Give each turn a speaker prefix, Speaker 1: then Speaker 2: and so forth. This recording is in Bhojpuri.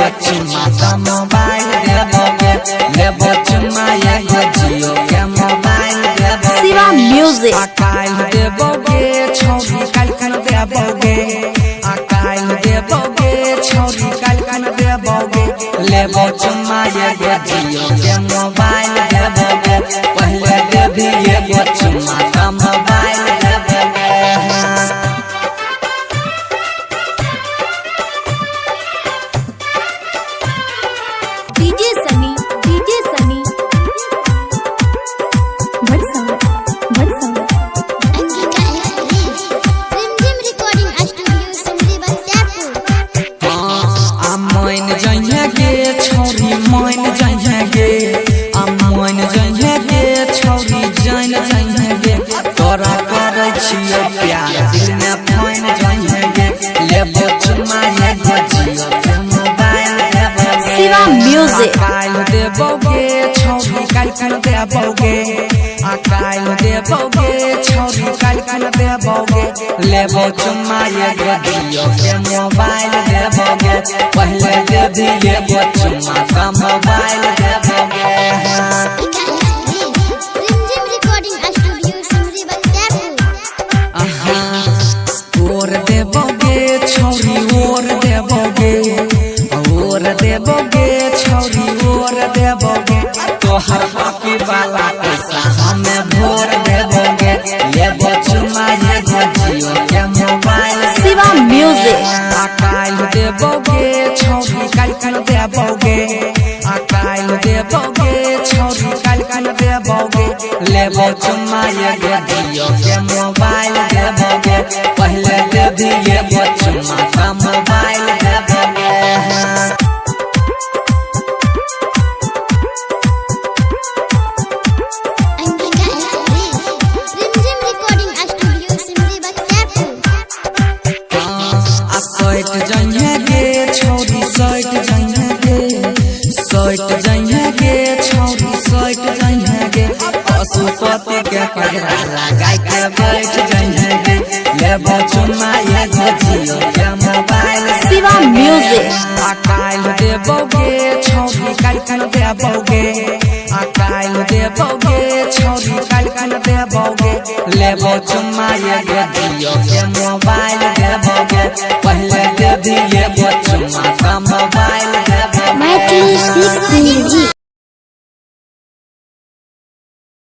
Speaker 1: एगो चुम्मा तो मोबाइल देबोगे, लेबो चुम्मा एगो जियो के मोबाइल देबोगे।
Speaker 2: शिवा म्यूजिक
Speaker 1: काल देबोगे छौरी काल कन देबोगे, काल देबोगे छौरी काल कन देबोगे, लेबो चुम्मा एगो जियो के मोबाइल देबोगे, पहले देबी एगो चुम्मा तो मोबाइल देबोगे।
Speaker 2: डीजे सनी
Speaker 1: मन जइहे गे छौरी मन जइहे गे, मन जइहे गे छौरी जान जइहे गे, तोरा करे छियो प्यार दिल में फोन जइहे गे, लेबो चुम्मा एगो जियो के मोबाइल देबोगे।
Speaker 2: शिवा म्यूजिक
Speaker 1: काल देबोगे छौरी काल कन देबोगे, काल देबोगे छौरी काल कन देबोगे, लेबो चुम्मा एगो जियो के मोबाइल देबोगे, पहले देबी एगो चुम्मा तो मोबाइल देबोगे। ओर देबोगे छौरी ओर देबोगे, ओर देबोगे छौरी ओर देबोगे, तोहर बाकी वाला पैसा हमें भोर देबोगे, लेबो चुम्मा एगो जियो के मोबाइल।
Speaker 2: शिवा म्यूजिक
Speaker 1: काल देबोगे छौरी काल कन देबोगे, काल देबोगे छौरी काल कन देबोगे, लेबो चुम्मा एगो जियो के मोबाइल देबोगे, पहले देबी एगो चुम्मा तो मोबाइल देबोगे। सैट जइहे गे छौरी सैट जइहे गे, सैट जइहे गे छौरी सैट जइहे गे, पशुपति के पगड़ा लगाई के बैठ जइहे गे, लेबो चुम्मा एगो जियो के मोबाइल।
Speaker 2: शिवा म्यूजिक
Speaker 1: काल देबोगे छौरी काल कन देबोगे, काल देबोगे छौरी काल कन देबोगे, लेबो चुम्मा एगो जियो के मोबाइल देबोगे, पहले देबी एगो चुम्मा तो मोबाइल देबोगे।